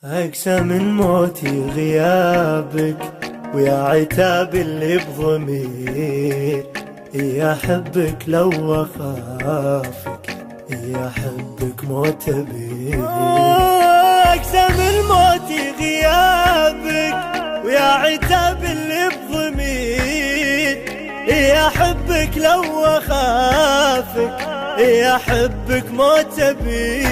أقسى من موتي غيابك ويا عتاب اللي بضمير، يا حبك لو أخافك، يا حبك موت بير. أقسى من موتي غيابك ويا عتاب اللي بضمير، يا حبك لو أخافك، يا حبك موت بير.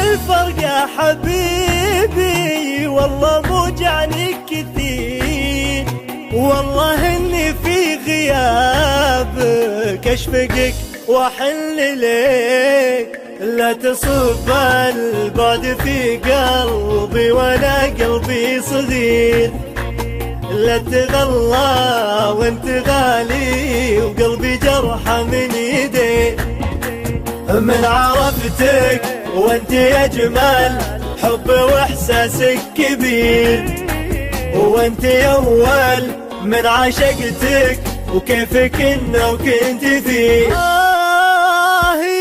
الفرق يا حبيبي والله موجعني كثير، والله اني في غيابك اشفقك واحن ليك. لا تصب البعد في قلبي وانا قلبي صغير، لا تغلى وانت غالي وقلبي جرحه من يديك. من عرفتك وانت اجمل حب واحساسك كبير، وانت اول من عشقتك وكيفك انه كنت فيه.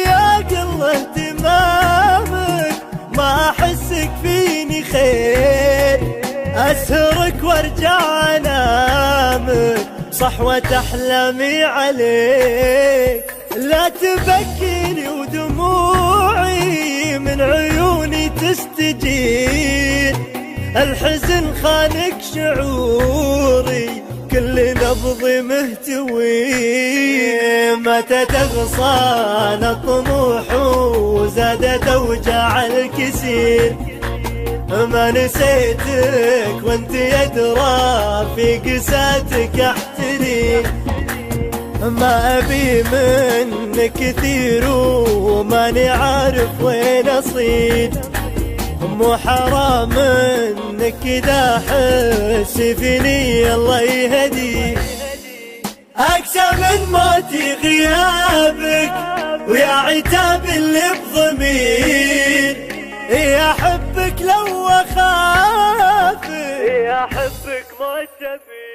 يا قل اهتمامك ما احسك فيني خير، اسهرك وارجع انامك صحوة احلامي عليك. لا تبكيني ودموعي من عيوني تستجير، الحزن خانك شعوري كل نبضي مهتوي. متى تغصان الطموح وزادت اوجاع الكسير، ما نسيتك وانت يدرى في قساتك احتري. ما أبي منك كثير وماني عارف وين أصيد، مو حرام منك كذا حس فيني الله يهدي. أقسى من موتي غيابك ويا عتاب اللي بضمير، يا حبك لو أخافك، يا حبك موت بير.